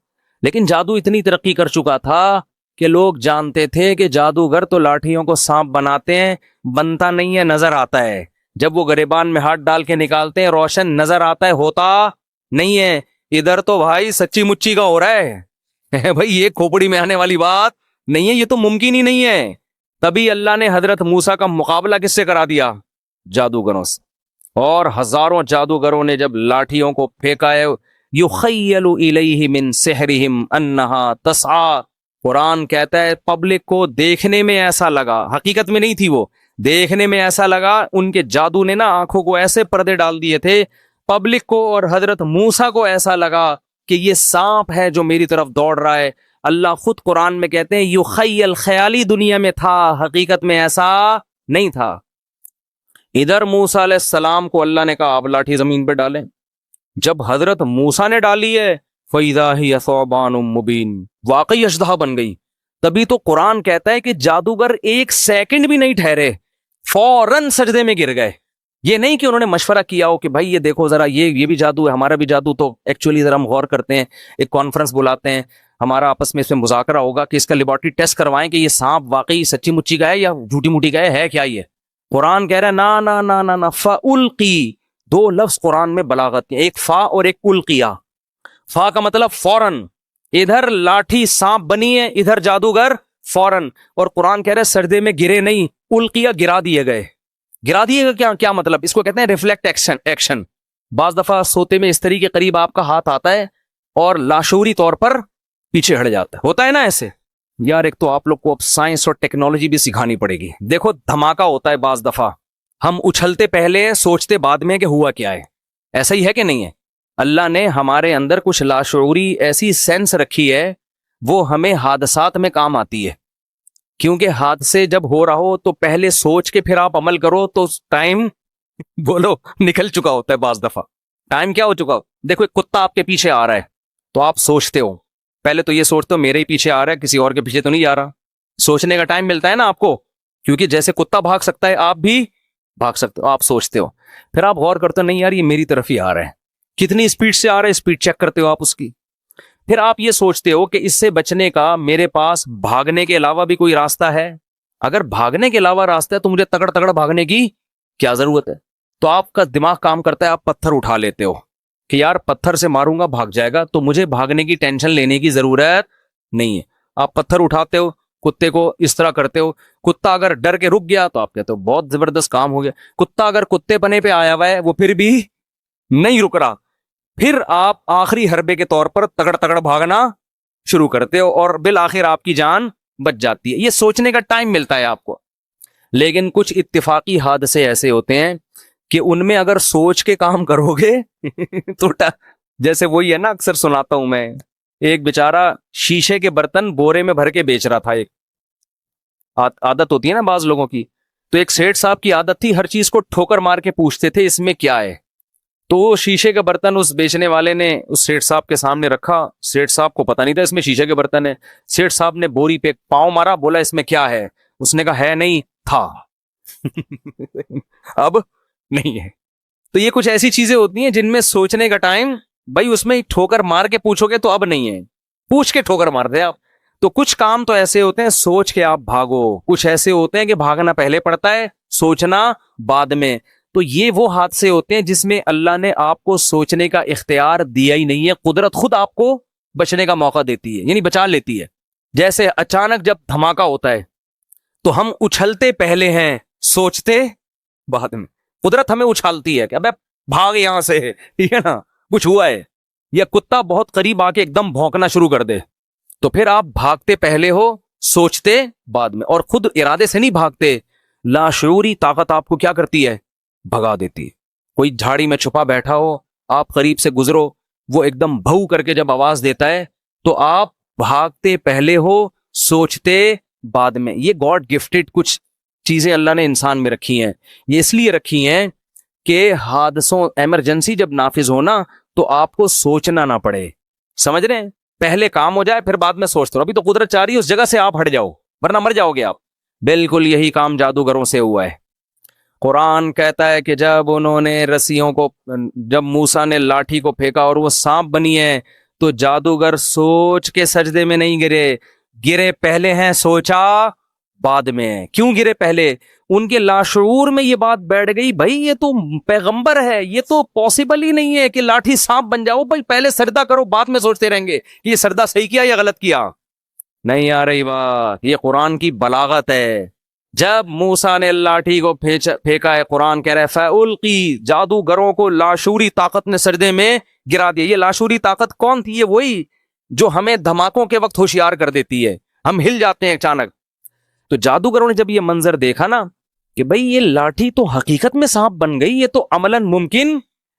لیکن جادو اتنی ترقی کر چکا تھا کہ لوگ جانتے تھے کہ جادوگر تو لاٹھیوں کو سانپ بناتے ہیں، بنتا نہیں ہے، نظر آتا ہے۔ جب وہ گریبان میں ہاتھ ڈال کے نکالتے ہیں، روشن نظر آتا ہے، ہوتا نہیں ہے۔ ادھر تو بھائی سچی مچی کا ہو رہا ہے بھائی، یہ کھوپڑی میں آنے والی بات نہیں ہے، یہ تو ممکن ہی نہیں ہے۔ تبھی اللہ نے حضرت موسیٰ کا مقابلہ کس سے کرا دیا، جادوگروں سے، اور ہزاروں جادوگروں نے جب لاٹھیوں کو پھینکا ہے، یخیل الیہ من سحرہم انہا تسعی، قرآن کہتا ہے پبلک کو دیکھنے میں ایسا لگا، حقیقت میں نہیں تھی وہ، دیکھنے میں ایسا لگا، ان کے جادو نے نا آنکھوں کو ایسے پردے ڈال دیے تھے، پبلک کو اور حضرت موسیٰ کو ایسا لگا کہ یہ سانپ ہے جو میری طرف دوڑ رہا ہے۔ اللہ خود قرآن میں کہتے ہیں یخیل، خیالی دنیا میں تھا، حقیقت میں ایسا نہیں تھا۔ ادھر موسیٰ علیہ السلام کو اللہ نے کہا آپ لاٹھی زمین پہ ڈالیں، جب حضرت موسیٰ نے ڈالی ہے فَإِذَا هِيَ ثُعْبَانٌ مُبِينٌ، واقعی اژدہا بن گئی۔ تبھی تو قرآن کہتا ہے کہ جادوگر ایک سیکنڈ بھی نہیں ٹھہرے، فوراً سجدے میں گر گئے۔ یہ نہیں کہ انہوں نے مشورہ کیا ہو کہ بھائی یہ دیکھو ذرا، یہ بھی جادو ہے، ہمارا بھی جادو، تو ایکچولی ذرا ہم غور کرتے ہیں، ایک کانفرنس بلاتے ہیں، ہمارا آپس میں اس میں مذاکرہ ہوگا کہ اس کا لیبارٹری ٹیسٹ کروائیں کہ یہ سانپ واقعی سچی مچی کا ہے یا جھوٹی موٹی کا ہے کیا یہ۔ قرآن کہہ رہا ہے نا نا نا نا نا، فَأُلْقِي، دو لفظ قرآن میں بلاغت کے، ایک فا اور ایک القیا۔ فا کا مطلب فوراً، ادھر لاٹھی سانپ بنی ہے، ادھر جادوگر فوراً، اور قرآن کہہ رہا ہے سجدے میں گرے نہیں، القیا، گرا دیے گئے۔ گرا دیے گا کیا مطلب، اس کو کہتے ہیں ریفلیکٹ ایکشن۔ بعض دفعہ سوتے میں استری کے قریب آپ کا ہاتھ آتا ہے اور لاشعوری طور پر پیچھے ہٹ جاتا ہے، ہوتا ہے نا ایسے۔ یار ایک تو آپ لوگ کو اب سائنس اور ٹیکنالوجی بھی سکھانی پڑے گی۔ دیکھو دھماکہ ہوتا ہے بعض دفعہ، ہم اچھلتے پہلے سوچتے بعد میں کہ ہوا کیا ہے، ایسا ہی ہے کہ نہیں ہے؟ اللہ نے ہمارے اندر کچھ لاشعوری ایسی سینس رکھی ہے، وہ ہمیں حادثات میں کام آتی ہے، کیونکہ حادثے جب ہو رہا ہو تو پہلے سوچ کے پھر آپ عمل کرو تو ٹائم بولو نکل چکا ہوتا ہے، بعض دفعہ ٹائم کیا ہو چکا ہو۔ دیکھو ایک کتا آپ کے پیچھے آ رہا ہے تو آپ سوچتے ہو، پہلے تو یہ سوچتے ہو میرے ہی پیچھے آ رہا ہے، کسی اور کے پیچھے تو نہیں آ رہا۔ سوچنے کا ٹائم ملتا ہے نا آپ کو، کیونکہ جیسے کتا بھاگ سکتا ہے آپ بھی بھاگ سکتے ہو، آپ سوچتے ہو، پھر آپ غور کرتے ہو نہیں یار یہ میری طرف ہی آ رہا ہے، کتنی اسپیڈ سے آ رہا ہے، اسپیڈ چیک کرتے ہو آپ اس کی، پھر آپ یہ سوچتے ہو کہ اس سے بچنے کا میرے پاس بھاگنے کے علاوہ بھی کوئی راستہ ہے۔ اگر بھاگنے کے علاوہ راستہ ہے تو مجھے تگڑ تگڑ بھاگنے کی کیا ضرورت ہے؟ تو آپ کا دماغ کام کرتا ہے، آپ پتھر اٹھا لیتے ہو کہ یار پتھر سے ماروں گا بھاگ جائے گا، تو مجھے بھاگنے کی ٹینشن لینے کی ضرورت نہیں ہے۔ آپ پتھر اٹھاتے ہو، کتے کو اس طرح کرتے ہو، کتا اگر ڈر کے رک گیا تو آپ کہتے ہو بہت زبردست کام ہو گیا۔ کتا اگر کتے پنے پہ آیا ہوا ہے وہ پھر بھی نہیں رک رہا، پھر آپ آخری حربے کے طور پر تگڑ تگڑ بھاگنا شروع کرتے ہو اور بالآخر آپ کی جان بچ جاتی ہے۔ یہ سوچنے کا ٹائم ملتا ہے آپ کو۔ لیکن کچھ اتفاقی حادثے ایسے ہوتے ہیں کہ ان میں اگر سوچ کے کام کرو گے تو جیسے وہی ہے نا، اکثر سناتا ہوں میں، ایک بیچارہ شیشے کے برتن بورے میں بھر کے بیچ رہا تھا۔ ایک عادت ہوتی ہے نا بعض لوگوں کی، تو ایک سیٹھ صاحب کی عادت تھی ہر چیز کو ٹھوکر مار کے پوچھتے تھے اس میں کیا ہے، تو وہ شیشے کا برتن اس بیچنے والے نے اس سیٹھ صاحب کے سامنے رکھا. سیٹھ صاحب کو پتہ نہیں تھا اس میں شیشے کے برتن ہے. سیٹھ صاحب نے بوری پہ پاؤں مارا, بولا اس میں کیا ہے؟ اس نے کہا ہے نہیں, تھا. اب نہیں ہے. تو یہ کچھ ایسی چیزیں ہوتی ہیں جن میں سوچنے کا ٹائم, بھائی اس میں ٹھوکر مار کے پوچھو گے تو اب نہیں ہے, پوچھ کے ٹھوکر مار دے آپ. تو کچھ کام تو ایسے ہوتے ہیں سوچ کے آپ بھاگو, کچھ ایسے ہوتے ہیں کہ بھاگنا پہلے پڑتا ہے, سوچنا بعد میں. تو یہ وہ حادثے ہوتے ہیں جس میں اللہ نے آپ کو سوچنے کا اختیار دیا ہی نہیں ہے, قدرت خود آپ کو بچنے کا موقع دیتی ہے, یعنی بچا لیتی ہے. جیسے اچانک جب دھماکہ ہوتا ہے تو ہم اچھلتے پہلے ہیں, سوچتے بعد میں. قدرت ہمیں اچھالتی ہے کہ ابے بھاگ یہاں سے, ٹھیک ہے نا, کچھ ہوا ہے. یا کتا بہت قریب آ کے ایک دم بھونکنا شروع کر دے, تو پھر آپ بھاگتے پہلے ہو, سوچتے بعد میں. اور خود ارادے سے نہیں بھاگتے, لاشعوری طاقت آپ کو کیا کرتی ہے, بھگا دیتی ہے. کوئی جھاڑی میں چھپا بیٹھا ہو, آپ قریب سے گزرو, وہ ایک دم بھو کر کے جب آواز دیتا ہے تو آپ بھاگتے پہلے ہو, سوچتے بعد میں. یہ گاڈ گفٹڈ کچھ چیزیں اللہ نے انسان میں رکھی ہیں. یہ اس لیے رکھی ہیں کہ حادثوں, ایمرجنسی جب نافذ ہونا تو آپ کو سوچنا نہ پڑے. سمجھ رہے ہیں, پہلے کام ہو جائے پھر بعد میں سوچتے رہو. ابھی تو قدرت چاہ رہی ہے اس جگہ سے آپ ہٹ جاؤ ورنہ مر جاؤ گے آپ. بالکل یہی کام جادوگروں سے ہوا ہے. قرآن کہتا ہے کہ جب انہوں نے رسیوں کو, جب موسیٰ نے لاٹھی کو پھینکا اور وہ سانپ بنی ہے, تو جادوگر سوچ کے سجدے میں نہیں گرے, گرے پہلے ہیں, سوچا بعد میں. کیوں گرے پہلے؟ ان کے لاشعور میں یہ بات بیٹھ گئی, بھائی یہ تو پیغمبر ہے, یہ تو پاسبل ہی نہیں ہے کہ لاٹھی سانپ بن جاؤ. بھائی پہلے سجدہ کرو, بعد میں سوچتے رہیں گے کہ یہ سجدہ صحیح کیا یا غلط کیا. نہیں آ رہی بات. یہ قرآن کی بلاغت ہے. جب موسیٰ نے لاٹھی کو پھینکا ہے, قرآن کہہ رہا ہے فَأُلْقِي, جادوگروں کو لاشعوری طاقت نے سجدے میں گرا دیا. یہ لاشعوری طاقت کون تھی؟ یہ وہی جو ہمیں دھماکوں کے وقت ہوشیار کر دیتی ہے, ہم ہل جاتے ہیں اچانک. تو جادوگروں نے جب یہ منظر دیکھا نا کہ بھئی یہ لاٹھی تو حقیقت میں سانپ بن گئی, یہ تو عملاً ممکن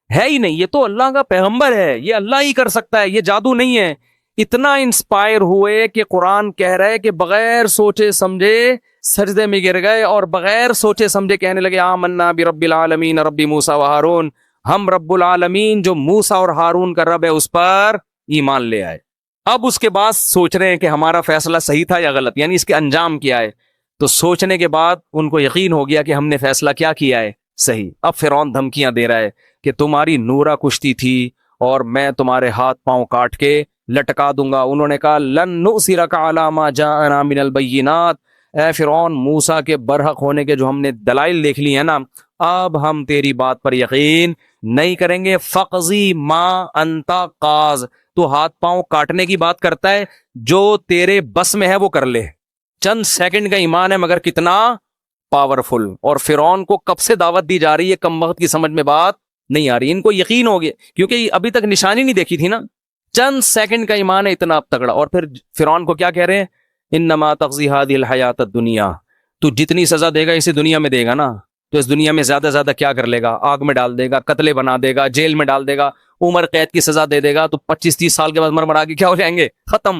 ہے ہی نہیں, یہ تو اللہ کا پیغمبر ہے, یہ اللہ ہی کر سکتا ہے, یہ جادو نہیں ہے. اتنا انسپائر ہوئے کہ قرآن کہہ رہا ہے کہ بغیر سوچے سمجھے سجدے میں گر گئے, اور بغیر سوچے سمجھے کہنے لگے آمنا برب العالمین رب موسیٰ و ہارون, ہم رب العالمین جو موسیٰ اور ہارون کا رب ہے اس پر ایمان لے آئے. اب اس کے بعد سوچ رہے ہیں کہ ہمارا فیصلہ صحیح تھا یا غلط, یعنی اس کے انجام کیا ہے. تو سوچنے کے بعد ان کو یقین ہو گیا کہ ہم نے فیصلہ کیا کیا ہے, صحیح. اب فرعون دھمکیاں دے رہا ہے کہ تمہاری نورا کشتی تھی اور میں تمہارے ہاتھ پاؤں کاٹ کے لٹکا دوں گا. انہوں نے کہا لن نؤثرک علی ما جاءنا من البینات, اے فرعون موسیٰ کے برحق ہونے کے جو ہم نے دلائل دیکھ لی ہیں نا, اب ہم تیری بات پر یقین نہیں کریں گے. فقضی ما انت قاض, تو ہاتھ پاؤں کاٹنے کی بات کرتا ہے, جو تیرے بس میں ہے وہ کر لے. چند سیکنڈ کا ایمان ہے مگر کتنا پاورفل. اور فرعون کو کب سے دعوت دی جا رہی ہے, کم وقت کی سمجھ میں بات نہیں آ رہی. ان کو یقین ہو گیا کیونکہ ابھی تک نشانی نہیں دیکھی تھی نا, چند سیکنڈ کا ایمان ہے اتنا اب تگڑا. اور پھر فرعون کو کیا کہہ رہے ہیں, انما تقضی هذه الحیات الدنیا, تو جتنی سزا دے گا اسی دنیا میں دے گا نا, تو اس دنیا میں زیادہ زیادہ کیا کر لے گا, آگ میں ڈال دے گا, قتلے بنا دے گا, جیل میں ڈال دے گا, عمر قید کی سزا دے دے گا, تو 25-30 سال کے بعد مرمرا کے کیا ہو جائیں گے, ختم.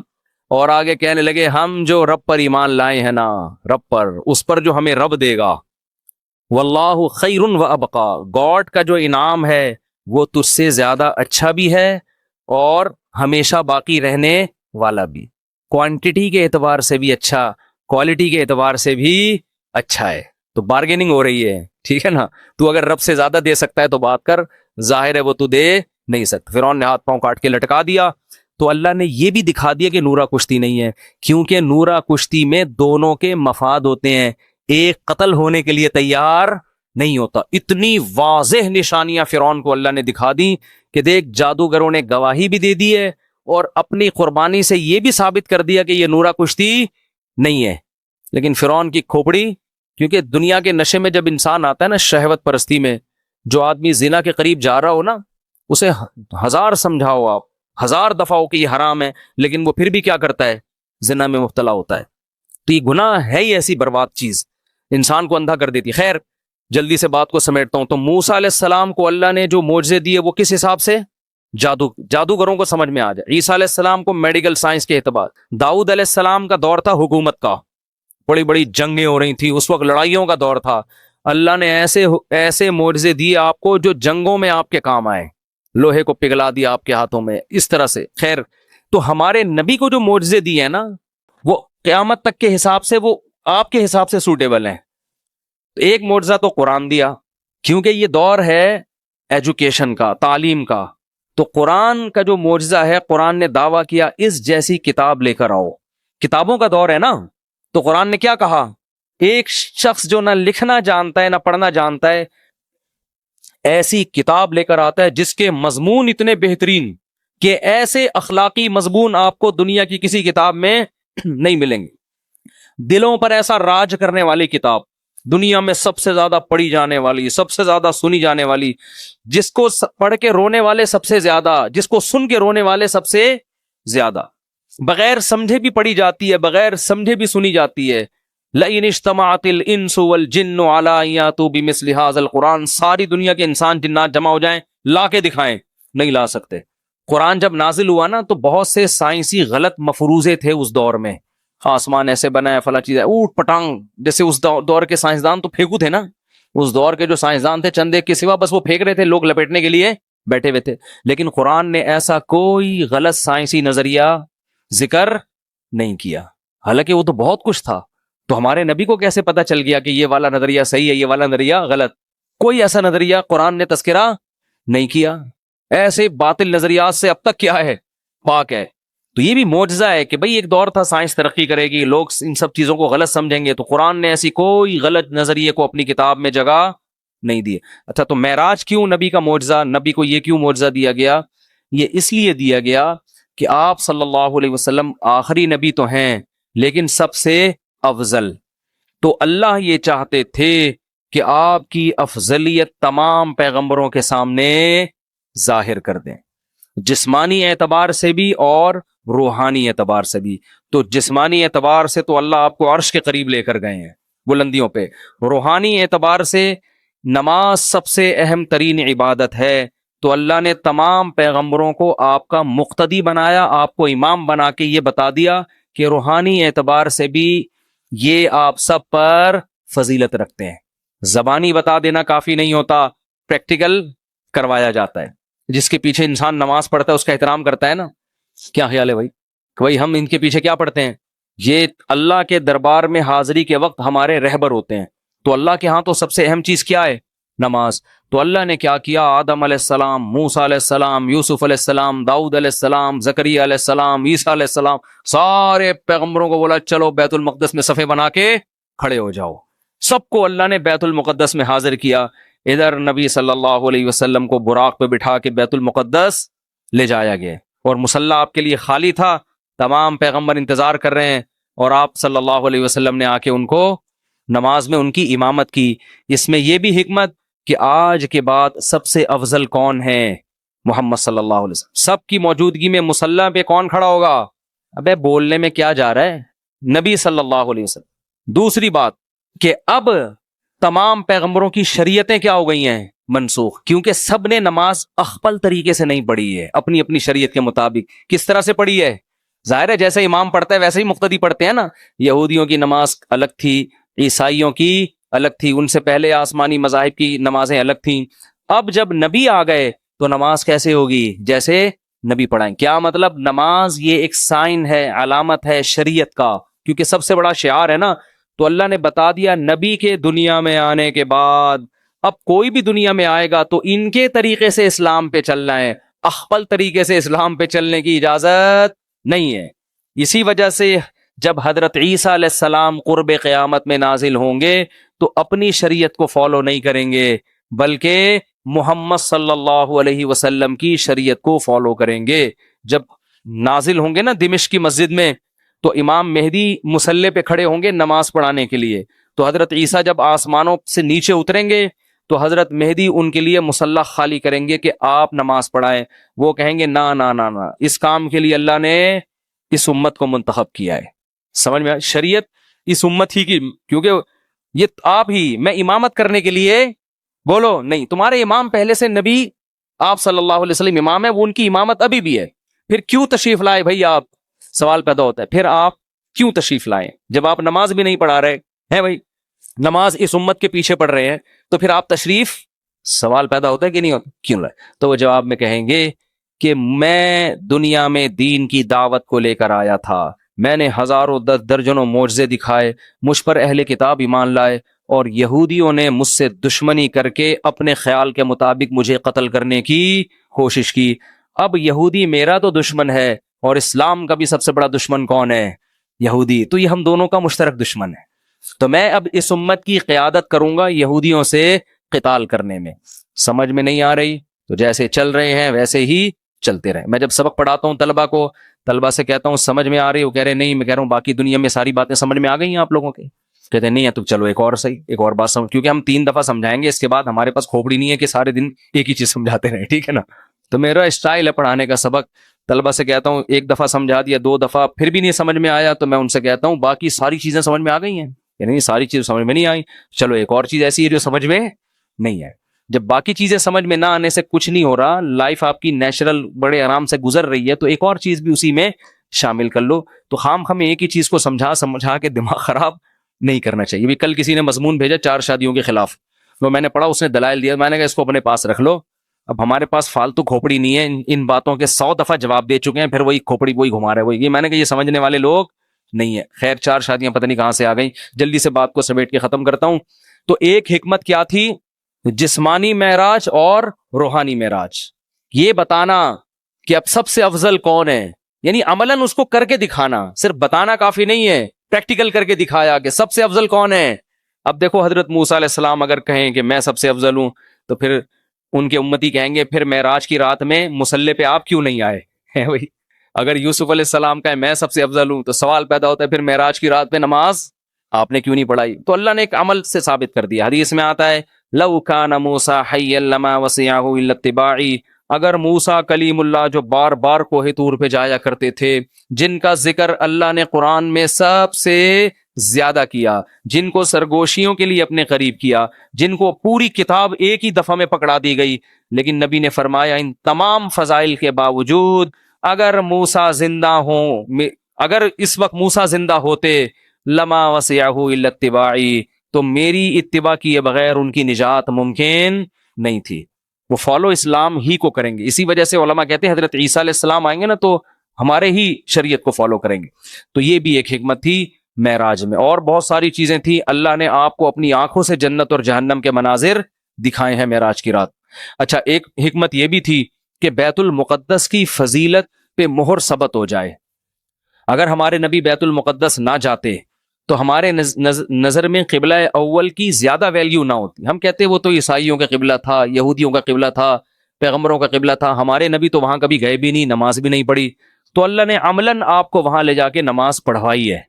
اور آگے کہنے لگے ہم جو رب پر ایمان لائے ہیں نا, رب پر, اس پر جو ہمیں رب دے گا, واللہ خیر و ابقا, گاڈ کا جو انعام ہے وہ تجھ سے زیادہ اچھا بھی ہے اور ہمیشہ باقی رہنے والا بھی. کوانٹٹی کے اعتبار سے بھی اچھا, کوالٹی کے اعتبار سے بھی اچھا ہے. تو بارگیننگ ہو رہی ہے, ٹھیک ہے نا. تو اگر رب سے زیادہ دے سکتا ہے تو بات کر, ظاہر ہے وہ تو دے نہیں سکتا. فرعون نے ہاتھ پاؤں کاٹ کے لٹکا دیا. تو اللہ نے یہ بھی دکھا دیا کہ نورا کشتی نہیں ہے, کیونکہ نورا کشتی میں دونوں کے مفاد ہوتے ہیں, ایک قتل ہونے کے لیے تیار نہیں ہوتا. اتنی واضح نشانیاں فرعون کو اللہ نے دکھا دی کہ دیکھ جادوگروں نے گواہی بھی دے دی ہے اور اپنی قربانی سے یہ بھی ثابت کر دیا کہ یہ نورا کشتی نہیں ہے. لیکن فرعون کی کھوپڑی, کیونکہ دنیا کے نشے میں جب انسان آتا ہے نا, شہوت پرستی میں, جو آدمی زنا کے قریب جا رہا ہو نا, اسے 1000 سمجھاؤ آپ, 1000 دفعہ ہو کہ یہ حرام ہے, لیکن وہ پھر بھی کیا کرتا ہے, زنا میں مبتلا ہوتا ہے. تو یہ گناہ ہے ہی ایسی برباد چیز, انسان کو اندھا کر دیتی. خیر جلدی سے بات کو سمیٹتا ہوں. تو موسیٰ علیہ السلام کو اللہ نے جو معجزے دیے وہ کس حساب سے, جادوگروں کو سمجھ میں آ جائے. عیسیٰ علیہ السلام کو میڈیکل سائنس کے اعتبار. داؤد علیہ السلام کا دور تھا حکومت کا, بڑی بڑی جنگیں ہو رہی تھی اس وقت, لڑائیوں کا دور تھا. اللہ نے ایسے معجزے دیے آپ کو جو جنگوں میں آپ کے کام آئے، لوہے کو پگھلا دیا آپ کے ہاتھوں میں، اس طرح سے. خیر، تو ہمارے نبی کو جو معجزے دیے ہیں نا، وہ قیامت تک کے حساب سے وہ آپ کے حساب سے سوٹیبل ہیں. ایک معجزہ تو قرآن دیا، کیونکہ یہ دور ہے ایجوکیشن کا، تعلیم کا. تو قرآن کا جو معجزہ ہے، قرآن نے دعویٰ کیا اس جیسی کتاب لے کر آؤ. کتابوں کا دور ہے نا، تو قرآن نے کیا کہا؟ ایک شخص جو نہ لکھنا جانتا ہے نہ پڑھنا جانتا ہے، ایسی کتاب لے کر آتا ہے جس کے مضمون اتنے بہترین کہ ایسے اخلاقی مضمون آپ کو دنیا کی کسی کتاب میں نہیں ملیں گے. دلوں پر ایسا راج کرنے والی کتاب، دنیا میں سب سے زیادہ پڑھی جانے والی، سب سے زیادہ سنی جانے والی، جس کو پڑھ کے رونے والے سب سے زیادہ، جس کو سن کے رونے والے سب سے زیادہ، بغیر سمجھے بھی پڑھی جاتی ہے، بغیر سمجھے بھی سنی جاتی ہے. لئن اجتمعت الانس والجن علی ان یاتوا بمثل ھذا القرآن، ساری دنیا کے انسان جنات جمع ہو جائیں، لا کے دکھائیں، نہیں لا سکتے. قرآن جب نازل ہوا نا تو بہت سے سائنسی غلط مفروضے تھے اس دور میں، آسمان ایسے بنا ہے، فلاں چیز ہے، اوٹ پٹانگ، جیسے اس دور کے سائنسدان تو پھینکو تھے نا، اس دور کے جو سائنسدان تھے چند ایک کے سوا بس وہ پھینک رہے تھے، لوگ لپیٹنے کے لیے بیٹھے ہوئے تھے. لیکن قرآن نے ایسا کوئی غلط سائنسی نظریہ ذکر نہیں کیا، حالانکہ وہ تو بہت کچھ تھا. تو ہمارے نبی کو کیسے پتا چل گیا کہ یہ والا نظریہ صحیح ہے، یہ والا نظریہ غلط؟ کوئی ایسا نظریہ قرآن نے تذکرہ نہیں کیا. ایسے باطل نظریات سے اب تک کیا ہے؟ پاک ہے. تو یہ بھی معجزہ ہے کہ بھئی ایک دور تھا سائنس ترقی کرے گی، لوگ ان سب چیزوں کو غلط سمجھیں گے، تو قرآن نے ایسی کوئی غلط نظریے کو اپنی کتاب میں جگہ نہیں دی. اچھا، تو معراج کیوں نبی کا معجزہ؟ نبی کو یہ کیوں معجزہ دیا گیا؟ یہ اس لیے دیا گیا کہ آپ صلی اللہ علیہ وسلم آخری نبی تو ہیں لیکن سب سے افضل. تو اللہ یہ چاہتے تھے کہ آپ کی افضلیت تمام پیغمبروں کے سامنے ظاہر کر دیں، جسمانی اعتبار سے بھی اور روحانی اعتبار سے بھی. تو جسمانی اعتبار سے تو اللہ آپ کو عرش کے قریب لے کر گئے ہیں بلندیوں پہ، روحانی اعتبار سے نماز سب سے اہم ترین عبادت ہے، تو اللہ نے تمام پیغمبروں کو آپ کا مقتدی بنایا، آپ کو امام بنا کے یہ بتا دیا کہ روحانی اعتبار سے بھی یہ آپ سب پر فضیلت رکھتے ہیں. زبانی بتا دینا کافی نہیں ہوتا، پریکٹیکل کروایا جاتا ہے. جس کے پیچھے انسان نماز پڑھتا ہے اس کا احترام کرتا ہے نا. کیا خیال ہے بھائی کہ بھائی ہم ان کے پیچھے کیا پڑھتے ہیں؟ یہ اللہ کے دربار میں حاضری کے وقت ہمارے رہبر ہوتے ہیں. تو اللہ کے ہاں تو سب سے اہم چیز کیا ہے؟ نماز. تو اللہ نے کیا کیا؟ آدم علیہ السلام، موسیٰ علیہ السلام، یوسف علیہ السلام، داؤد علیہ السلام، زکریا علیہ السلام، عیسیٰ علیہ السلام، سارے پیغمبروں کو بولا چلو بیت المقدس میں صفے بنا کے کھڑے ہو جاؤ. سب کو اللہ نے بیت المقدس میں حاضر کیا. ادھر نبی صلی اللہ علیہ وسلم کو براق پہ بٹھا کے بیت المقدس لے جایا گیا، اور مصلی آپ کے لیے خالی تھا، تمام پیغمبر انتظار کر رہے ہیں، اور آپ صلی اللہ علیہ وسلم نے آ کے ان کو نماز میں ان کی امامت کی. اس میں یہ بھی حکمت کہ آج کے بعد سب سے افضل کون ہے؟ محمد صلی اللہ علیہ وسلم. سب کی موجودگی میں مصلی پہ کون کھڑا ہوگا؟ ابے بولنے میں کیا جا رہا ہے؟ نبی صلی اللہ علیہ وسلم. دوسری بات کہ اب تمام پیغمبروں کی شریعتیں کیا ہو گئی ہیں؟ منسوخ، کیونکہ سب نے نماز اخپل طریقے سے نہیں پڑھی ہے، اپنی اپنی شریعت کے مطابق. کس طرح سے پڑھی ہے؟ ظاہر ہے جیسے امام پڑھتا ہے ویسے ہی مقتدی پڑھتے ہیں نا. یہودیوں کی نماز الگ تھی، عیسائیوں کی الگ تھی، ان سے پہلے آسمانی مذاہب کی نمازیں الگ تھیں. اب جب نبی آ گئے تو نماز کیسے ہوگی؟ جیسے نبی پڑھائیں. کیا مطلب؟ نماز یہ ایک سائن ہے، علامت ہے شریعت کا، کیونکہ سب سے بڑا شعار ہے نا. تو اللہ نے بتا دیا نبی کے دنیا میں آنے کے بعد اب کوئی بھی دنیا میں آئے گا تو ان کے طریقے سے اسلام پہ چلنا ہے، اخپل طریقے سے اسلام پہ چلنے کی اجازت نہیں ہے. اسی وجہ سے جب حضرت عیسیٰ علیہ السلام قرب قیامت میں نازل ہوں گے تو اپنی شریعت کو فالو نہیں کریں گے، بلکہ محمد صلی اللہ علیہ وسلم کی شریعت کو فالو کریں گے. جب نازل ہوں گے نا دمشق کی مسجد میں، تو امام مہدی مصلی پہ کھڑے ہوں گے نماز پڑھانے کے لیے. تو حضرت عیسیٰ جب آسمانوں سے نیچے اتریں گے تو حضرت مہدی ان کے لیے مصلی خالی کریں گے کہ آپ نماز پڑھائیں. وہ کہیں گے نا نا نا نا، اس کام کے لیے اللہ نے اس امت کو منتخب کیا ہے. سمجھ میں؟ شریعت اس امت ہی کی، کیونکہ یہ آپ ہی، میں امامت کرنے کے لیے بولو نہیں، تمہارے امام پہلے سے نبی آپ صلی اللہ علیہ وسلم امام ہے، وہ ان کی امامت ابھی بھی ہے. پھر کیوں تشریف لائے بھائی آپ؟ سوال پیدا ہوتا ہے پھر آپ کیوں تشریف لائیں جب آپ نماز بھی نہیں پڑھا رہے ہیں بھائی؟ نماز اس امت کے پیچھے پڑ رہے ہیں، تو پھر آپ تشریف، سوال پیدا ہوتا ہے کہ نہیں ہوتا، کیوں نہیں؟ تو وہ جواب میں کہیں گے کہ میں دنیا میں دین کی دعوت کو لے کر آیا تھا، میں نے ہزاروں درجنوں معجزے دکھائے، مجھ پر اہل کتاب ایمان لائے، اور یہودیوں نے مجھ سے دشمنی کر کے اپنے خیال کے مطابق مجھے قتل کرنے کی کوشش کی۔ اب یہودی میرا تو دشمن ہے، اور اسلام کا بھی سب سے بڑا دشمن کون ہے؟ یہودی۔ تو یہ ہم دونوں کا مشترک دشمن ہے۔ تو میں اب اس امت کی قیادت کروں گا یہودیوں سے قتال کرنے میں۔ سمجھ میں نہیں آ رہی تو جیسے چل رہے ہیں ویسے ہی چلتے رہے۔ میں جب سبق پڑھاتا ہوں طلبہ کو، طلبہ سے کہتا ہوں سمجھ میں آ رہی، وہ کہہ رہے نہیں، میں کہہ رہا ہوں باقی دنیا میں ساری باتیں سمجھ میں آ گئی ہیں آپ لوگوں کے؟ کہتے ہیں نہیں ہے، تو چلو ایک اور صحیح، ایک اور بات سمجھ، کیونکہ ہم 3 دفعہ سمجھائیں گے، اس کے بعد ہمارے پاس کھوپڑی نہیں ہے کہ سارے دن ایک ہی چیز سمجھاتے رہیں، ٹھیک ہے نا؟ تو میرا اسٹائل ہے پڑھانے کا، سبق طلبہ سے کہتا ہوں 1 دفعہ سمجھا دیا، 2 دفعہ پھر بھی نہیں سمجھ میں آیا، تو میں ان سے کہتا ہوں باقی ساری چیزیں سمجھ میں آ گئی ہیں؟ یعنی ساری چیز سمجھ میں نہیں آئی، چلو ایک اور چیز ایسی ہے جو سمجھ میں نہیں ہے۔ جب باقی چیزیں سمجھ میں نہ آنے سے کچھ نہیں ہو رہا، لائف آپ کی نیچرل بڑے آرام سے گزر رہی ہے، تو ایک اور چیز بھی اسی میں شامل کر لو۔ تو خام ہمیں ایک ہی چیز کو سمجھا کے دماغ خراب نہیں کرنا چاہیے۔ بھی کل کسی نے مضمون بھیجا 4 شادیوں کے خلاف، تو میں نے پڑھا، اس نے دلائل دیا، میں نے کہا اس کو اپنے پاس رکھ لو، اب ہمارے پاس فالتو کھوپڑی نہیں ہے، ان باتوں کے 100 دفعہ جواب دے چکے ہیں، پھر وہی کھوپڑی وہی گھما رہے وہی۔ میں نے کہا یہ سمجھنے والے لوگ نہیں ہے۔ خیر 4 شادیاں پتہ نہیں کہاں سے آ گئیں، جلدی سے بات کو سمیٹ کے ختم کرتا ہوں۔ تو ایک حکمت کیا تھی؟ جسمانی معراج اور روحانی معراج، یہ بتانا کہ اب سب سے افضل کون ہے، یعنی عملاً اس کو کر کے دکھانا، صرف بتانا کافی نہیں ہے، پریکٹیکل کر کے دکھایا کہ سب سے افضل کون ہے۔ اب دیکھو حضرت موسیٰ علیہ السلام اگر کہیں کہ میں سب سے افضل ہوں، تو پھر ان کے امتی کہیں گے پھر معراج کی رات میں مصلی پہ آپ کیوں نہیں آئے ہیں بھائی؟ اگر یوسف علیہ السلام کہے میں سب سے افضل ہوں، تو سوال پیدا ہوتا ہے پھر معراج کی رات پہ نماز آپ نے کیوں نہیں پڑھائی؟ تو اللہ نے ایک عمل سے ثابت کر دیا۔ حدیث میں آتا ہے لو کان موسیٰ حیا لما وسعہ الا اتباعی، اگر موسیٰ کلیم اللہ جو بار بار کوہ طور پہ جایا کرتے تھے، جن کا ذکر اللہ نے قرآن میں سب سے زیادہ کیا، جن کو سرگوشیوں کے لیے اپنے قریب کیا، جن کو پوری کتاب ایک ہی دفعہ میں پکڑا دی گئی، لیکن نبی نے فرمایا ان تمام فضائل کے باوجود اگر موسیٰ زندہ ہوں، اگر اس وقت موسیٰ زندہ ہوتے، لما وسعہ الا اتباعی، تو میری اتباع کیے بغیر ان کی نجات ممکن نہیں تھی، وہ فالو اسلام ہی کو کریں گے۔ اسی وجہ سے علماء کہتے ہیں حضرت عیسیٰ علیہ السلام آئیں گے نا تو ہمارے ہی شریعت کو فالو کریں گے۔ تو یہ بھی ایک حکمت تھی معراج میں، اور بہت ساری چیزیں تھیں۔ اللہ نے آپ کو اپنی آنکھوں سے جنت اور جہنم کے مناظر دکھائے ہیں معراج کی رات۔ اچھا، ایک حکمت یہ بھی تھی کہ بیت المقدس کی فضیلت پہ مہر ثبت ہو جائے۔ اگر ہمارے نبی بیت المقدس نہ جاتے تو ہمارے نظر میں قبلہ اول کی زیادہ ویلیو نہ ہوتی۔ ہم کہتے وہ تو عیسائیوں کا قبلہ تھا، یہودیوں کا قبلہ تھا، پیغمبروں کا قبلہ تھا، ہمارے نبی تو وہاں کبھی گئے بھی نہیں، نماز بھی نہیں پڑھی، تو اللہ نے عملاً آپ کو وہاں لے جا کے نماز پڑھوائی ہے۔